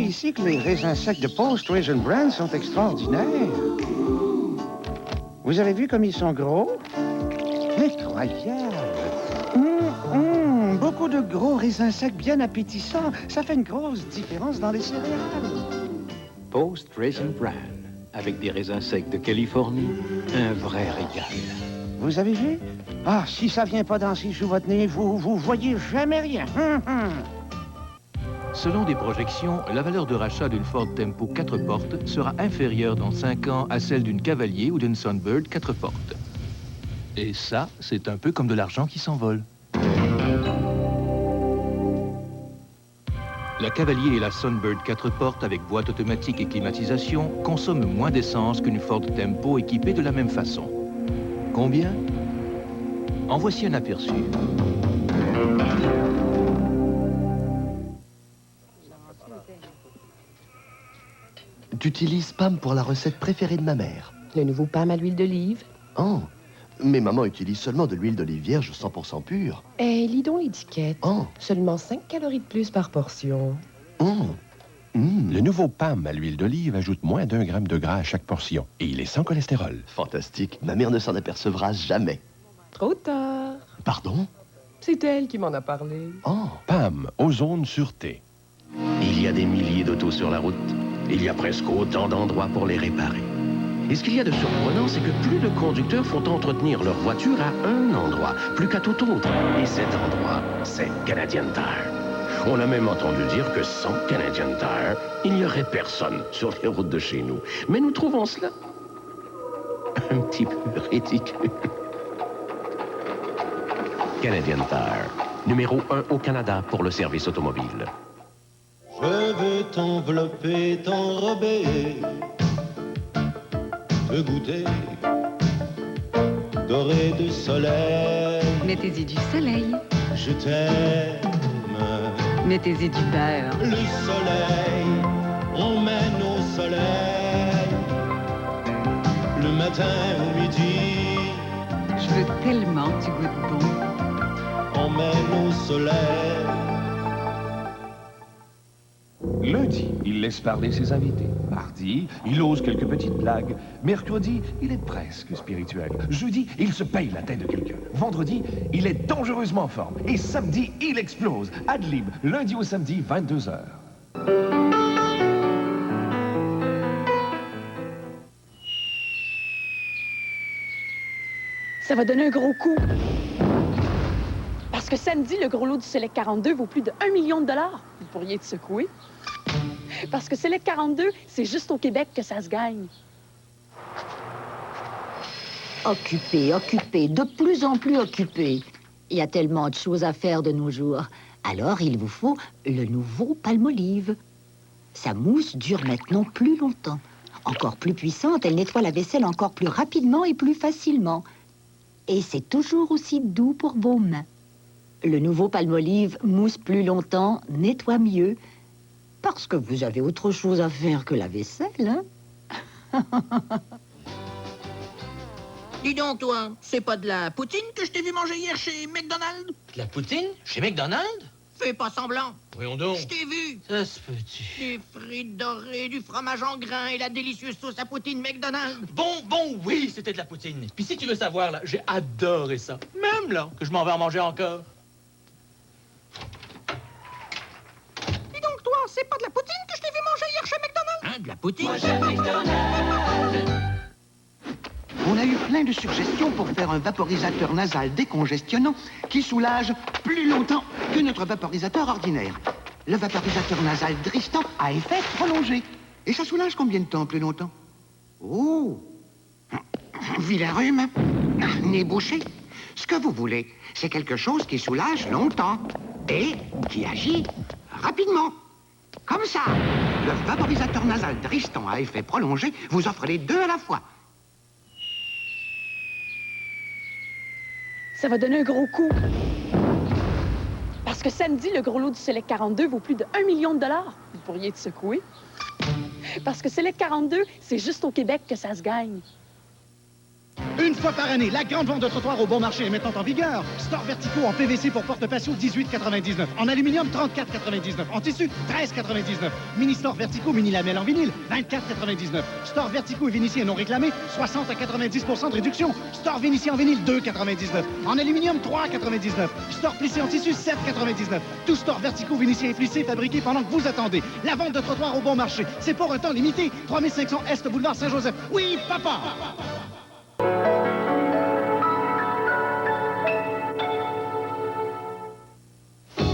ici que les raisins secs de Post Raisin Bran sont extraordinaires. Vous avez vu comme ils sont gros? Incroyable! Beaucoup de gros raisins secs bien appétissants. Ça fait une grosse différence dans les céréales. Post Raisin Bran, avec des raisins secs de Californie, un vrai régal. Vous avez vu? Ah, si ça vient pas danser sous votre nez, vous voyez jamais rien. Selon des projections, la valeur de rachat d'une Ford Tempo 4 portes sera inférieure dans 5 ans à celle d'une Cavalier ou d'une Sunbird 4 portes. Et ça, c'est un peu comme de l'argent qui s'envole. La Cavalier et la Sunbird 4 portes avec boîte automatique et climatisation consomment moins d'essence qu'une Ford Tempo équipée de la même façon. Combien? En voici un aperçu. Tu utilises PAM pour la recette préférée de ma mère. Le nouveau PAM à l'huile d'olive. Oh, mais maman utilise seulement de l'huile d'olive vierge 100% pure. Lis donc l'étiquette. Oh. Seulement 5 calories de plus par portion. Oh. Le nouveau PAM à l'huile d'olive ajoute moins d'1 gramme de gras à chaque portion. Et il est sans cholestérol. Fantastique. Ma mère ne s'en apercevra jamais. Trop tard. Pardon? C'est elle qui m'en a parlé. Oh. PAM, ozone sûreté. Il y a des milliers d'autos sur la route. Il y a presque autant d'endroits pour les réparer. Et ce qu'il y a de surprenant, c'est que plus de conducteurs font entretenir leur voiture à un endroit, plus qu'à tout autre. Et cet endroit, c'est Canadian Tire. On a même entendu dire que sans Canadian Tire, il n'y aurait personne sur les routes de chez nous. Mais nous trouvons cela un petit peu ridicule. Canadian Tire, numéro 1 au Canada pour le service automobile. Je veux t'envelopper, t'enrober, te goûter, doré de soleil. Mettez-y du soleil. Je t'aime. Mettez-y du beurre. Le soleil, on mène au soleil. Le matin au midi. Je veux tellement que tu goûtes bon. On mène au soleil. Lundi, il laisse parler ses invités. Mardi, il ose quelques petites blagues. Mercredi, il est presque spirituel. Jeudi, il se paye la tête de quelqu'un. Vendredi, il est dangereusement en forme. Et samedi, il explose. Ad lib, lundi au samedi, 22h. Ça va donner un gros coup. Parce que samedi, le gros lot du Select 42 vaut plus de 1 million de dollars. Vous pourriez être secoué. Parce que Select 42, c'est juste au Québec que ça se gagne. Occupé, occupé, de plus en plus occupé. Il y a tellement de choses à faire de nos jours. Alors, il vous faut le nouveau Palmolive. Sa mousse dure maintenant plus longtemps. Encore plus puissante, elle nettoie la vaisselle encore plus rapidement et plus facilement. Et c'est toujours aussi doux pour vos mains. Le nouveau Palmolive mousse plus longtemps, nettoie mieux. Parce que vous avez autre chose à faire que la vaisselle, hein? Dis donc, toi, c'est pas de la poutine que je t'ai vu manger hier chez McDonald's? De la poutine? Chez McDonald's? Fais pas semblant. Voyons donc. Je t'ai vu. Ça se peut-tu? Des frites dorées, du fromage en grains et la délicieuse sauce à poutine McDonald's. Bon, oui, c'était de la poutine. Puis si tu veux savoir, là, j'ai adoré ça. Même là, que je m'en vais en manger encore. Dis donc, toi, c'est pas de la poutine que je t'ai vu manger hier chez McDonald's? Hein, de la poutine? Moi, chez McDonald's. On a eu plein de suggestions pour faire un vaporisateur nasal décongestionnant qui soulage plus longtemps que notre vaporisateur ordinaire. Le vaporisateur nasal Dristan à effet prolongé. Et ça soulage combien de temps plus longtemps? Oh! Vilain rhume, nez bouché. Ce que vous voulez, c'est quelque chose qui soulage longtemps et qui agit rapidement. Comme ça, le vaporisateur nasal Dristan à effet prolongé vous offre les deux à la fois. Ça va donner un gros coup. Parce que samedi, le gros lot du Select 42 vaut plus de 1 million de dollars. Vous pourriez être secoué. Parce que Select 42, c'est juste au Québec que ça se gagne. Une fois par année, la grande vente de trottoirs au bon marché est maintenant en vigueur. Stores verticaux en PVC pour porte-patio, 18,99. En aluminium, 34,99. En tissu, 13,99. Mini-stores verticaux, mini-lamelles en vinyle, 24,99. Stores verticaux et viniciers non réclamés, 60 à 90% de réduction. Stores viniciers en vinyle, 2,99. En aluminium, 3,99. Stores plissés en tissu, 7,99. Tous stores verticaux, viniciers et plissés fabriqués pendant que vous attendez. La vente de trottoirs au bon marché, c'est pour un temps limité. 3500 Est boulevard Saint-Joseph. Oui, papa!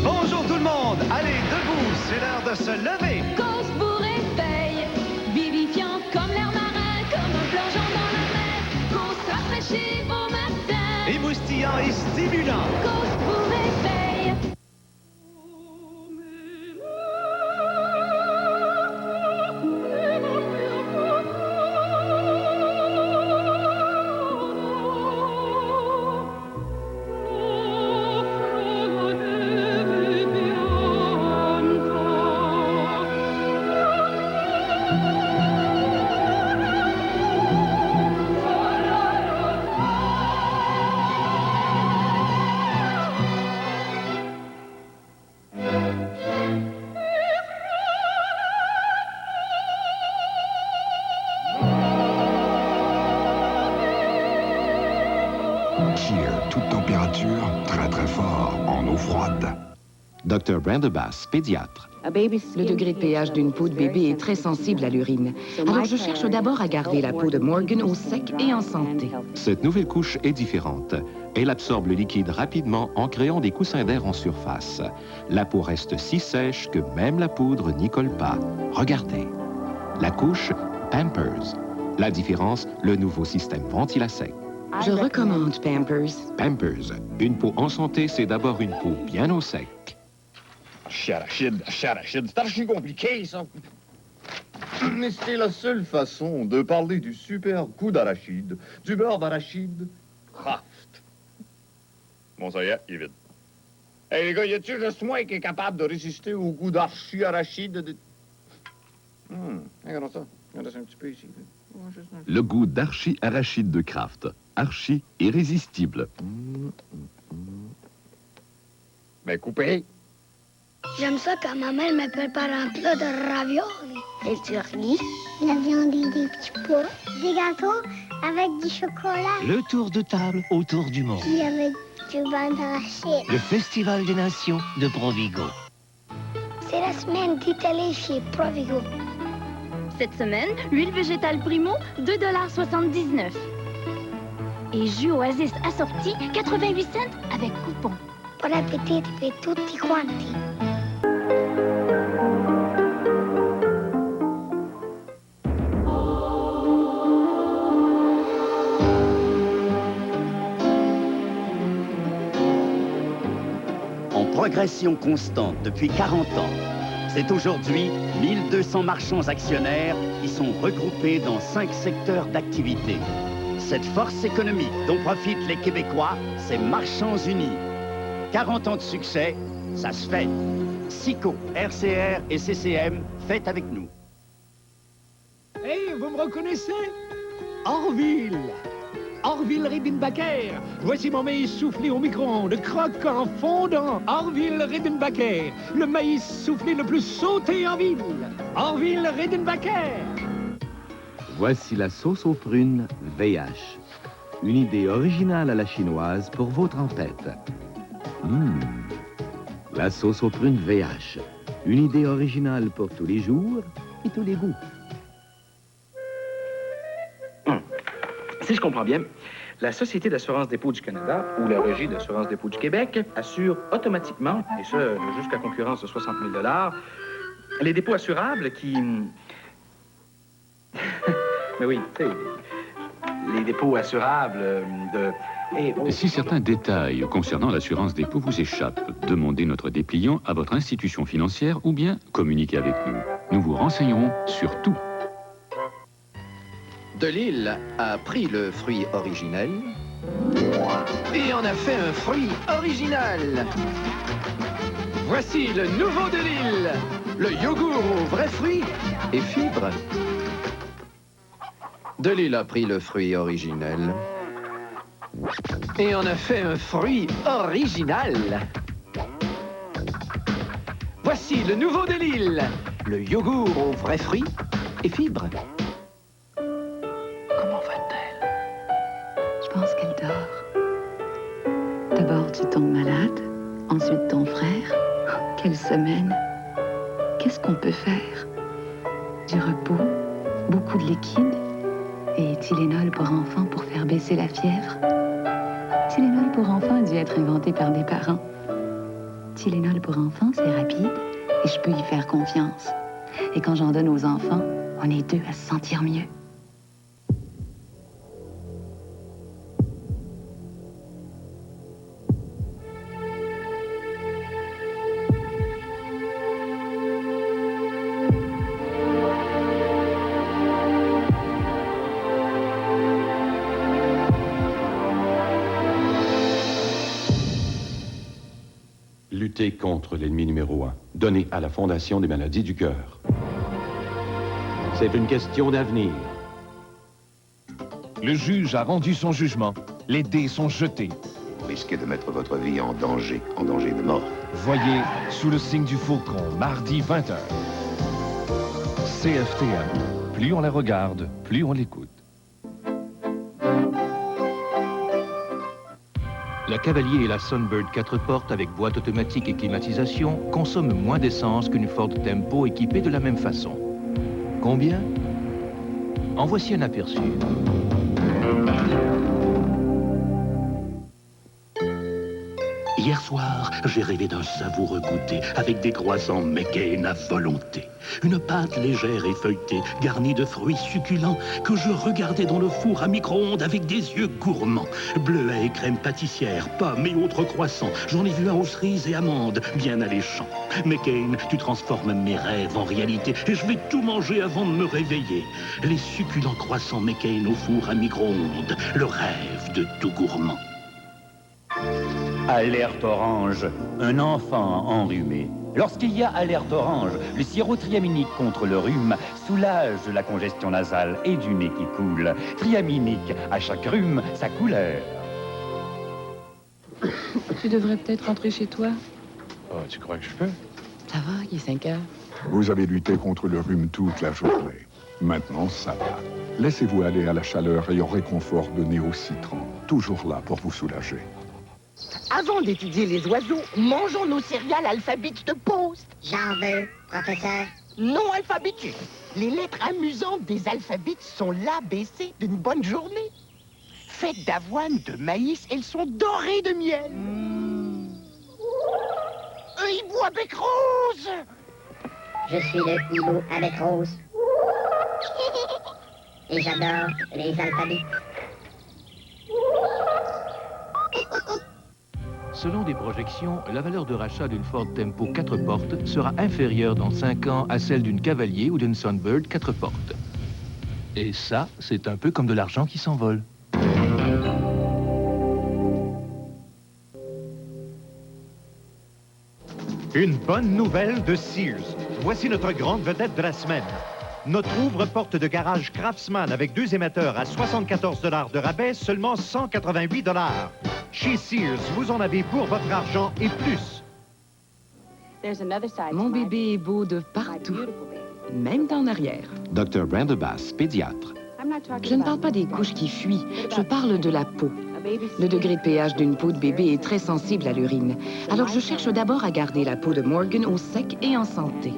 Bonjour tout le monde! Allez, debout, c'est l'heure de se lever! Cause vous réveille, vivifiant comme l'air marin, comme un plongeon dans la mer. Cause rafraîchit vos matins, Émoustillant et stimulant! cause vous réveille. Cheer, toute température, très très fort, en eau froide. Dr. Brandebass, pédiatre. Le degré de pH d'une peau de bébé est très sensible à l'urine. Alors je cherche d'abord à garder la peau de Morgan au sec et en santé. Cette nouvelle couche est différente. Elle absorbe le liquide rapidement en créant des coussins d'air en surface. La peau reste si sèche que même la poudre n'y colle pas. Regardez. La couche Pampers. La différence, le nouveau système Ventil'a-Sec. Je recommande Pampers. Pampers. Une peau en santé, c'est d'abord une peau bien au sec. Arachide, c'est archi compliqué, ça. Mais c'est la seule façon de parler du super goût d'arachide, du beurre d'arachide Kraft. Bon, ça y est, il est vide. Hey, les gars, y a-tu juste moi qui est capable de résister au goût d'archi-arachide de... Regardons ça. Regardez ça un petit peu ici. Le goût d'archi-arachide de Kraft. Archi irrésistible. Mais coupé. J'aime ça quand ma mère me prépare un plat de ravioli. Et tu ris? La viande et des petits pois. Des gâteaux avec du chocolat. Le tour de table autour du monde. Puis avec du beurre d'arachide. Le Festival des Nations de Provigo. C'est la semaine d'Italie chez Provigo. Cette semaine, l'huile végétale Primo, 2,79 $. Et jus Oasis assorti, 88 cents avec coupon. Bon appétit et tutti quanti. En progression constante depuis 40 ans, c'est aujourd'hui 1200 marchands actionnaires qui sont regroupés dans 5 secteurs d'activité. Cette force économique dont profitent les Québécois, c'est Marchands Unis. 40 ans de succès, ça se fait. SICO, RCR et CCM, faites avec nous. Hey, vous me reconnaissez? Orville! Orville Redenbacher! Voici mon maïs soufflé au micro-ondes, croquant, fondant. Orville Redenbacher, le maïs soufflé le plus sauté en ville. Orville Redenbacher! Voici la sauce aux prunes VH. Une idée originale à la chinoise pour vos trempettes. La sauce aux prunes VH. Une idée originale pour tous les jours et tous les goûts. Si je comprends bien, la Société d'assurance dépôt du Canada ou la Régie d'assurance dépôt du Québec assure automatiquement, et ce, jusqu'à concurrence de 60 000 $, les dépôts assurables qui... Mais oui, tu sais, les dépôts assurables de... Si certains détails concernant l'assurance dépôt vous échappent, demandez notre dépliant à votre institution financière ou bien communiquez avec nous. Nous vous renseignerons sur tout. Delisle a pris le fruit originel et en a fait un fruit original. Voici le nouveau Delisle, le yogourt aux vrais fruits et fibres. Delisle a pris le fruit originel Et on a fait un fruit original. Voici le nouveau de Lille, le yogourt aux vrais fruits et fibres. Comment va-t-elle? Je pense qu'elle dort. D'abord, tu tombes malade, ensuite ton frère. Quelle semaine! Qu'est-ce qu'on peut faire? Du repos, beaucoup de liquide et Tylenol pour enfants pour faire baisser la fièvre. Tylenol pour enfants a dû être inventé par des parents. Tylenol pour enfants, c'est rapide et je peux y faire confiance. Et quand j'en donne aux enfants, on est deux à se sentir mieux. Lutter contre l'ennemi numéro 1, donné à la Fondation des maladies du cœur. C'est une question d'avenir. Le juge a rendu son jugement. Les dés sont jetés. Vous risquez de mettre votre vie en danger de mort. Voyez Sous le signe du faucon, mardi 20h. CFTM. Plus on la regarde, plus on l'écoute. La Cavalier et la Sunbird 4 portes avec boîte automatique et climatisation consomment moins d'essence qu'une Ford Tempo équipée de la même façon. Combien? En voici un aperçu. Hier soir, j'ai rêvé d'un savoureux goûter avec des croissants McCain à volonté. Une pâte légère et feuilletée, garnie de fruits succulents que je regardais dans le four à micro-ondes avec des yeux gourmands. Bleuets et crème pâtissière, pommes et autres croissants. J'en ai vu un aux cerises et amandes, bien alléchant. McCain, tu transformes mes rêves en réalité et je vais tout manger avant de me réveiller. Les succulents croissants McCain au four à micro-ondes, le rêve de tout gourmand. Alerte orange, un enfant enrhumé. Lorsqu'il y a alerte orange, le sirop triaminique contre le rhume soulage la congestion nasale et du nez qui coule. Triaminique, à chaque rhume, sa couleur. Tu devrais peut-être rentrer chez toi. Oh, tu crois que je peux? Ça va, il est 5 heures. Vous avez lutté contre le rhume toute la journée. Maintenant, ça va. Laissez-vous aller à la chaleur et au réconfort de Néo Citron. Toujours là pour vous soulager. Avant d'étudier les oiseaux, mangeons nos céréales alphabétiques de poste. J'en veux, professeur. Non alphabétiques. Les lettres amusantes des alphabets sont l'ABC d'une bonne journée. Faites d'avoine, de maïs, elles sont dorées de miel. Un hibou avec rose. Je suis le hibou avec rose. Et j'adore les alphabets. Selon des projections, la valeur de rachat d'une Ford Tempo 4 portes sera inférieure dans 5 ans à celle d'une Cavalier ou d'une Sunbird 4 portes. Et ça, c'est un peu comme de l'argent qui s'envole. Une bonne nouvelle de Sears. Voici notre grande vedette de la semaine. Notre ouvre-porte de garage Craftsman avec 2 émetteurs à 74 $ de rabais, seulement 188 $. Chez Sears, vous en avez pour votre argent et plus. Mon bébé est beau de partout, même en arrière. Dr. Brenda Bass, pédiatre. Je ne parle pas des couches qui fuient, je parle de la peau. Le degré de pH d'une peau de bébé est très sensible à l'urine. Alors je cherche d'abord à garder la peau de Morgan au sec et en santé.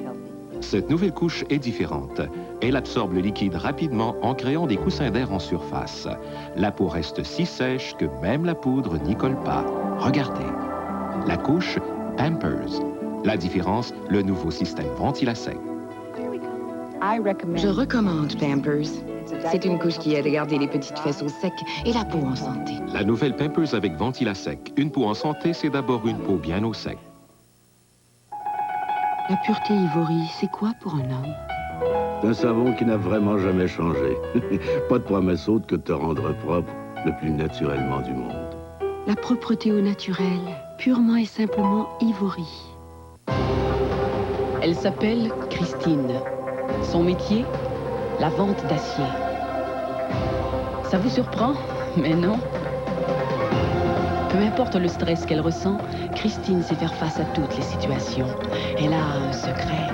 Cette nouvelle couche est différente. Elle absorbe le liquide rapidement en créant des coussins d'air en surface. La peau reste si sèche que même la poudre n'y colle pas. Regardez. La couche Pampers. La différence, le nouveau système Ventilacec. Je recommande Pampers. C'est une couche qui aide à garder les petites fesses au sec et la peau en santé. La nouvelle Pampers avec Ventilacec. Une peau en santé, c'est d'abord une peau bien au sec. La pureté ivory, c'est quoi pour un homme? C'est un savon qui n'a vraiment jamais changé. Pas de promesse autre que de te rendre propre le plus naturellement du monde. La propreté au naturel, purement et simplement ivory. Elle s'appelle Christine. Son métier, la vente d'acier. Ça vous surprend? Mais non. Peu importe le stress qu'elle ressent, Christine sait faire face à toutes les situations. Elle a un secret.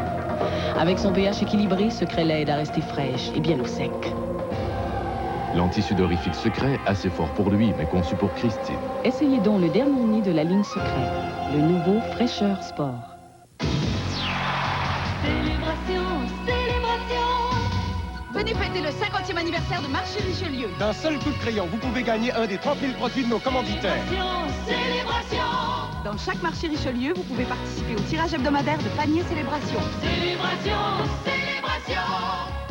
Avec son pH équilibré, secret l'aide à rester fraîche et bien au sec. L'antisudorifique secret, assez fort pour lui, mais conçu pour Christine. Essayez donc le dernier de la ligne secret, le nouveau Fraîcheur Sport. Célébration, célébration! Venez fêter le 50e anniversaire de Marché Richelieu. D'un seul coup de crayon, vous pouvez gagner un des 30 000 produits de nos commanditaires. Célébration! Dans chaque Marché Richelieu, vous pouvez participer au tirage hebdomadaire de panier Célébration. Célébration, célébration!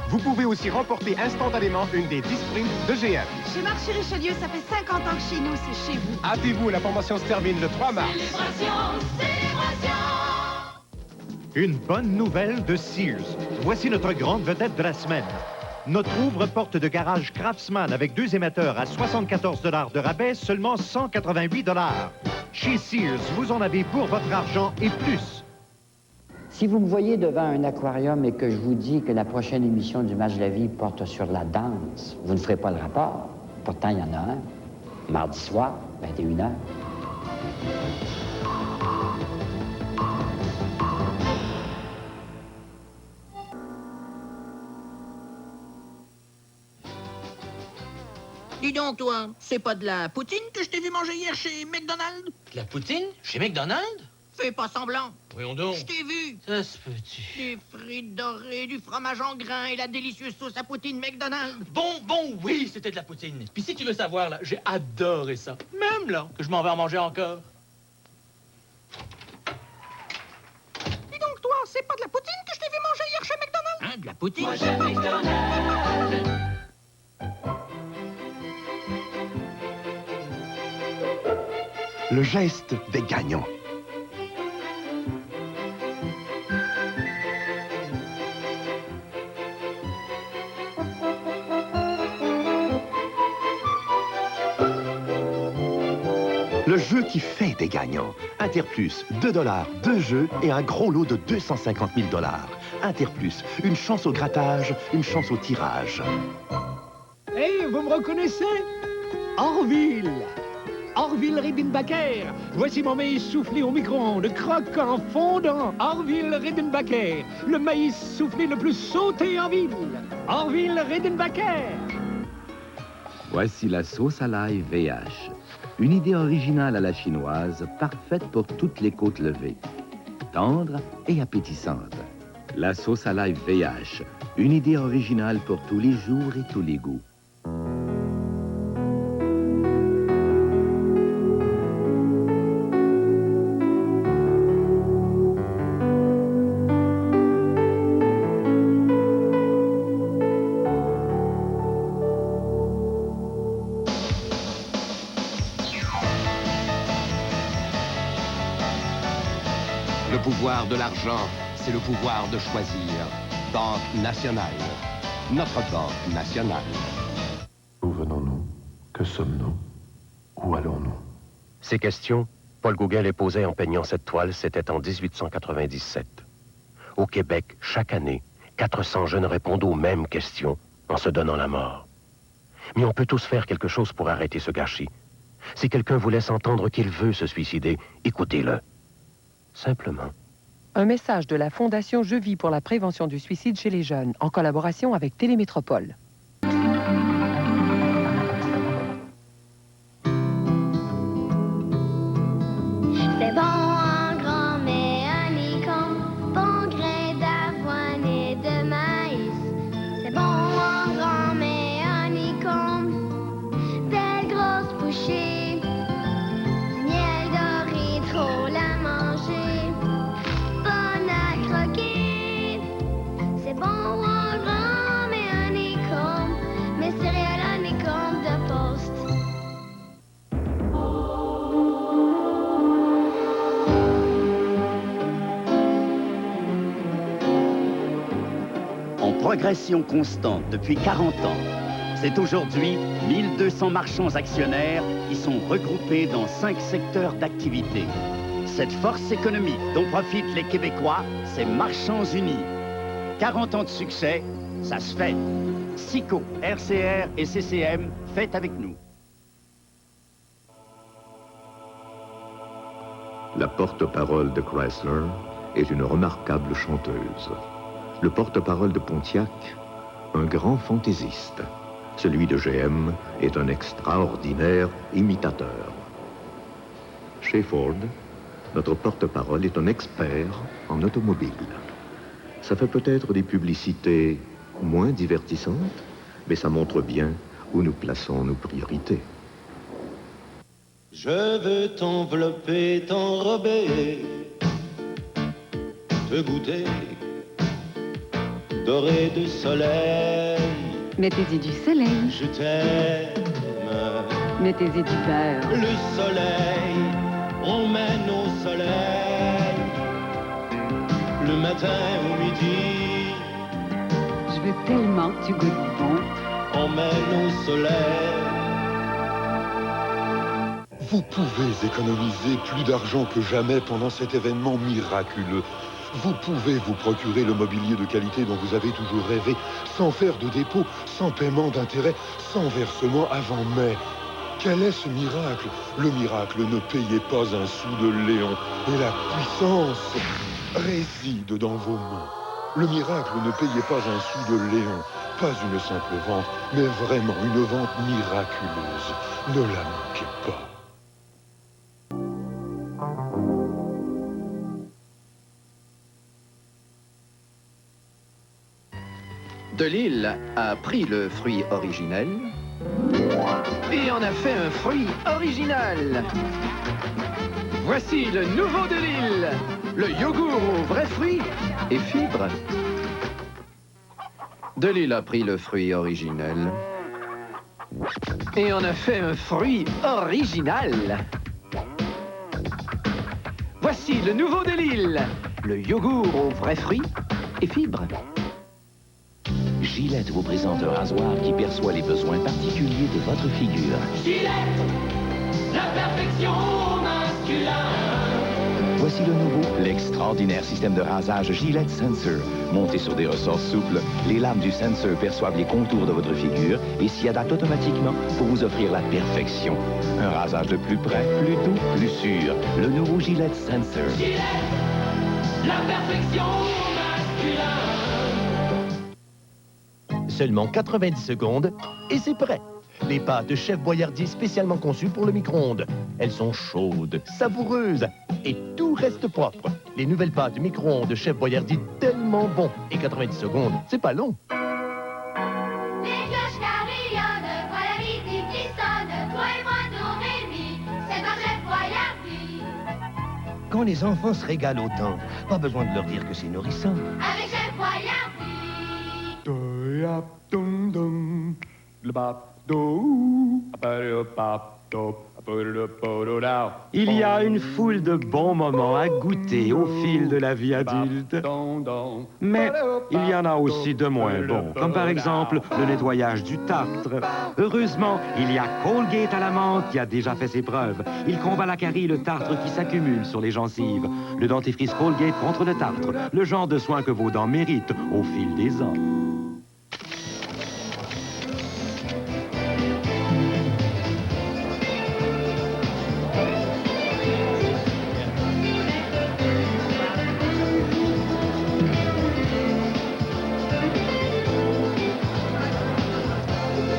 Vous pouvez aussi remporter instantanément une des 10 primes de GM. Chez Marché Richelieu, ça fait 50 ans que chez nous, c'est chez vous. Hâtez-vous, la promotion se termine le 3 mars. Célébration, célébration! Une bonne nouvelle de Sears. Voici notre grande vedette de la semaine. Notre ouvre-porte de garage Craftsman avec 2 émetteurs à 74 $ de rabais, seulement 188 $. Chez Sears, vous en avez pour votre argent et plus. Si vous me voyez devant un aquarium et que je vous dis que la prochaine émission du Match de la Vie porte sur la danse, vous ne ferez pas le rapport. Pourtant, il y en a un. Mardi soir, 21h. Dis donc, toi, c'est pas de la poutine que je t'ai vu manger hier chez McDonald's? De la poutine? Chez McDonald's? Fais pas semblant. Voyons donc. Je t'ai vu. Ça se peut-tu? Des frites dorées, du fromage en grains et la délicieuse sauce à poutine McDonald's. Bon, oui, c'était de la poutine. Puis si tu veux savoir, là, j'ai adoré ça. Même là, que je m'en vais en manger encore. Dis donc, toi, c'est pas de la poutine que je t'ai vu manger hier chez McDonald's? Hein, de la poutine? Moi, j'aime McDonald's. Le geste des gagnants. Le jeu qui fait des gagnants. Interplus, 2 $, 2 jeux et un gros lot de 250 000 $. Interplus, une chance au grattage, une chance au tirage. Hey, vous me reconnaissez? Orville! Orville Redenbacher. Voici mon maïs soufflé au micro-ondes, croquant, fondant. Orville Redenbacher, le maïs soufflé le plus sauté en ville. Orville Redenbacher. Voici la sauce à l'ail VH. Une idée originale à la chinoise, parfaite pour toutes les côtes levées. Tendre et appétissante. La sauce à l'ail VH. Une idée originale pour tous les jours et tous les goûts. Le pouvoir de l'argent, c'est le pouvoir de choisir. Banque nationale. Notre banque nationale. Où venons-nous? Que sommes-nous? Où allons-nous? Ces questions, Paul Gauguin les posait en peignant cette toile, c'était en 1897. Au Québec, chaque année, 400 jeunes répondent aux mêmes questions en se donnant la mort. Mais on peut tous faire quelque chose pour arrêter ce gâchis. Si quelqu'un vous laisse entendre qu'il veut se suicider, écoutez-le. Simplement. Un message de la Fondation Je vis pour la prévention du suicide chez les jeunes, en collaboration avec Télémétropole. C'est bon en grand, mais honeycomb, bon grain d'avoine et de maïs. C'est bon en grand, mais honeycomb, belle grosse bouchée. Du miel doré, trop la manger, bonne à croquer. C'est bon en grand, mais honeycomb, mes céréales honeycomb de poste. En progression constante depuis 40 ans, c'est aujourd'hui 1200 marchands actionnaires qui sont regroupés dans 5 secteurs d'activité. Cette force économique dont profitent les Québécois, c'est Marchands Unis. 40 ans de succès, ça se fait. SICO, RCR et CCM, faites avec nous. La porte-parole de Chrysler est une remarquable chanteuse. Le porte-parole de Pontiac, un grand fantaisiste. Celui de GM est un extraordinaire imitateur. Chez Ford, notre porte-parole est un expert en automobile. Ça fait peut-être des publicités moins divertissantes, mais ça montre bien où nous plaçons nos priorités. Je veux t'envelopper, t'enrober, te goûter, doré de soleil. Mettez-y du soleil. Je t'aime. Mettez-y du beurre. Le soleil, on mène au soleil. Le matin au midi. Je veux tellement que tu goûtes bon. On mène au soleil. Vous pouvez économiser plus d'argent que jamais pendant cet événement miraculeux. Vous pouvez vous procurer le mobilier de qualité dont vous avez toujours rêvé, sans faire de dépôt, sans paiement d'intérêt, sans versement avant mai. Quel est ce miracle? Le miracle, ne payez pas un sou de Léon. Et la puissance réside dans vos mains. Le miracle, ne payez pas un sou de Léon. Pas une simple vente, mais vraiment une vente miraculeuse. Ne la manquez pas. Delisle a pris le fruit originel et en a fait un fruit original. Voici le nouveau Delisle, le yogourt aux vrais fruits et fibres. Delisle a pris le fruit originel et en a fait un fruit original. Voici le nouveau Delisle, le yogourt aux vrais fruits et fibres. Gillette vous présente un rasoir qui perçoit les besoins particuliers de votre figure. Gillette, la perfection masculin. Voici le nouveau, l'extraordinaire système de rasage Gillette Sensor. Monté sur des ressorts souples, les lames du sensor perçoivent les contours de votre figure et s'y adaptent automatiquement pour vous offrir la perfection. Un rasage de plus près, plus doux, plus sûr. Le nouveau Gillette Sensor. Gillette, la perfection masculin. Seulement 90 secondes et c'est prêt. Les pâtes Chef Boyardee spécialement conçues pour le micro-ondes. Elles sont chaudes, savoureuses et tout reste propre. Les nouvelles pâtes micro-ondes Chef Boyardee tellement bon. Et 90 secondes, c'est pas long. Les cloches carillonnent, voilà midi qui sonne. Toi et moi, do, ré, mi, c'est un Chef Boyardee. Quand les enfants se régalent autant, pas besoin de leur dire que c'est nourrissant. Avec Chef Boyardee. Il y a une foule de bons moments à goûter au fil de la vie adulte. Mais il y en a aussi de moins bons, comme par exemple le nettoyage du tartre. Heureusement, il y a Colgate à la menthe qui a déjà fait ses preuves. Il combat la carie et le tartre qui s'accumule sur les gencives. Le dentifrice Colgate contre le tartre, le genre de soin que vos dents méritent au fil des ans.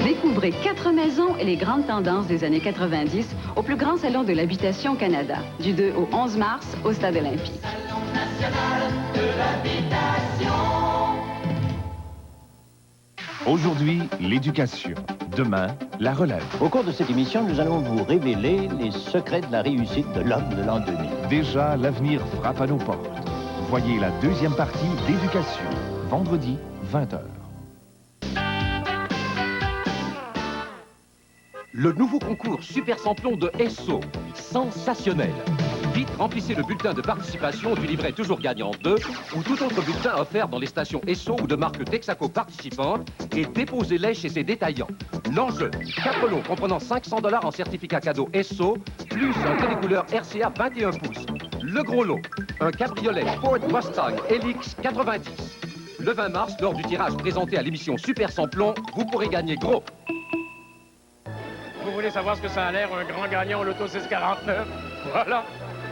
Découvrez 4 maisons et les grandes tendances des années 90 au plus grand salon de l'habitation au Canada, du 2 au 11 mars au Stade Olympique. Salon national de l'habitation. Aujourd'hui, l'éducation. Demain, la relève. Au cours de cette émission, nous allons vous révéler les secrets de la réussite de l'homme de l'an 2000. Déjà, l'avenir frappe à nos portes. Voyez la deuxième partie d'éducation, vendredi, 20h. Le nouveau concours Super Samplon de Esso, sensationnel. Vite, remplissez le bulletin de participation du livret toujours gagnant 2 ou tout autre bulletin offert dans les stations Esso ou de marque Texaco participantes et déposez-les chez ses détaillants. L'enjeu, 4 lots comprenant 500 $ en certificat cadeau Esso, plus un télécouleur RCA 21 pouces. Le gros lot, un cabriolet Ford Mustang LX 90. Le 20 mars, lors du tirage présenté à l'émission Super Samplon, vous pourrez gagner gros. Vous voulez savoir ce que ça a l'air, un grand gagnant au loto 649? Voilà.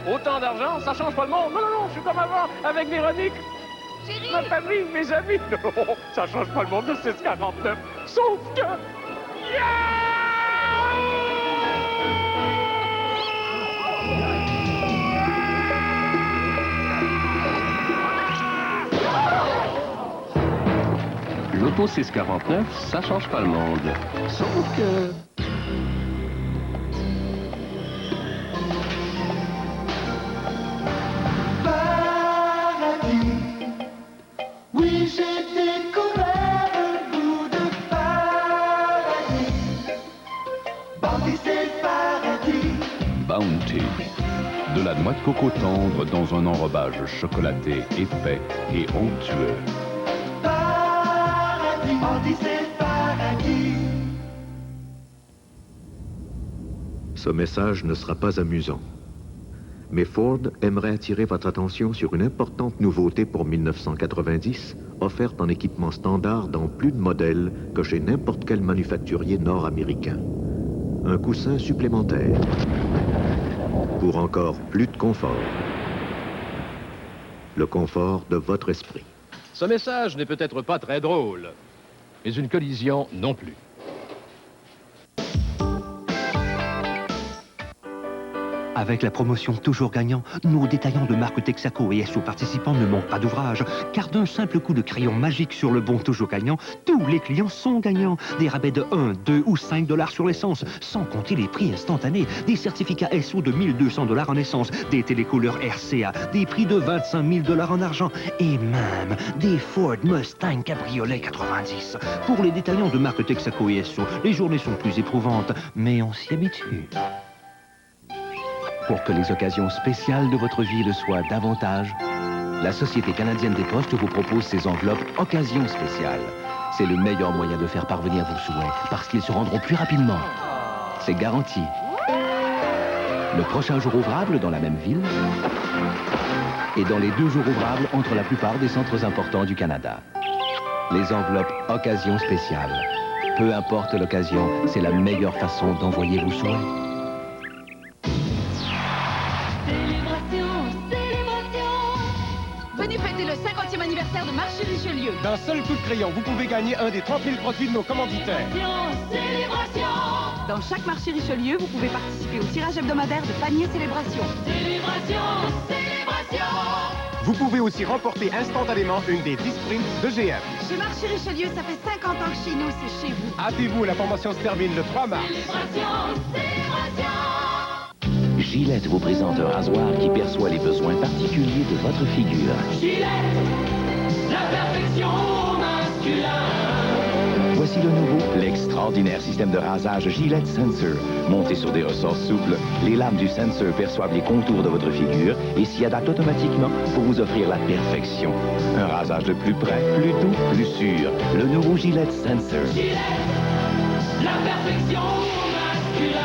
Autant d'argent, ça change pas le monde. Non, non, non, je suis comme avant, avec Véronique. Chérie! Ma famille, mes amis. Non, ça change pas le monde de 6,49. Sauf que... L'auto 649, ça change pas le monde. Sauf que... Oui, j'ai découvert un bout de paradis. Bounty, c'est paradis. Bounty. De la noix de coco tendre dans un enrobage chocolaté, épais et onctueux. Paradis, Bounty, c'est paradis. Ce message ne sera pas amusant. Mais Ford aimerait attirer votre attention sur une importante nouveauté pour 1990, offerte en équipement standard dans plus de modèles que chez n'importe quel manufacturier nord-américain. Un coussin supplémentaire pour encore plus de confort. Le confort de votre esprit. Ce message n'est peut-être pas très drôle, mais une collision non plus. Avec la promotion Toujours Gagnant, nos détaillants de marque Texaco et SO participants ne manquent pas d'ouvrage, car d'un simple coup de crayon magique sur le bon Toujours Gagnant, tous les clients sont gagnants. Des rabais de 1, 2 ou 5 $ sur l'essence, sans compter les prix instantanés, des certificats SO de 1200 $ en essence, des télécouleurs RCA, des prix de 25 000 $ en argent, et même des Ford Mustang Cabriolet 90. Pour les détaillants de marque Texaco et SO, les journées sont plus éprouvantes, mais on s'y habitue. Pour que les occasions spéciales de votre vie le soient davantage, la Société canadienne des postes vous propose ces enveloppes occasions spéciales. C'est le meilleur moyen de faire parvenir vos souhaits, parce qu'ils se rendront plus rapidement. C'est garanti. Le prochain jour ouvrable dans la même ville et dans les 2 jours ouvrables entre la plupart des centres importants du Canada. Les enveloppes occasions spéciales. Peu importe l'occasion, c'est la meilleure façon d'envoyer vos souhaits. Venez fêter le 50e anniversaire de Marché Richelieu. D'un seul coup de crayon, vous pouvez gagner un des 30 000 produits de nos commanditaires. Célébration. Dans chaque Marché Richelieu, vous pouvez participer au tirage hebdomadaire de panier Célébration. Célébration. Vous pouvez aussi remporter instantanément une des 10 sprints de GM. Chez Marché Richelieu, ça fait 50 ans que chez nous, c'est chez vous. Hâtez-vous, la promotion se termine le 3 mars. Gillette vous présente un rasoir qui perçoit les besoins particuliers de votre figure. Gillette, la perfection masculin. Voici le nouveau, l'extraordinaire système de rasage Gillette Sensor. Monté sur des ressorts souples, les lames du sensor perçoivent les contours de votre figure et s'y adaptent automatiquement pour vous offrir la perfection. Un rasage de plus près, plus doux, plus sûr. Le nouveau Gillette Sensor. Gillette, la perfection masculin.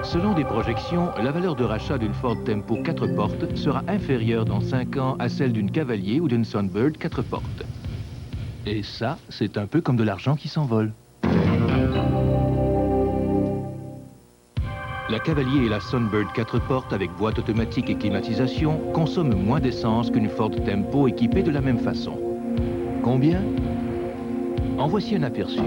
Selon des projections, la valeur de rachat d'une Ford Tempo 4 portes sera inférieure dans 5 ans à celle d'une Cavalier ou d'une Sunbird 4 portes. Et ça, c'est un peu comme de l'argent qui s'envole. La Cavalier et la Sunbird 4 portes avec boîte automatique et climatisation consomment moins d'essence qu'une Ford Tempo équipée de la même façon. Combien? En voici un aperçu.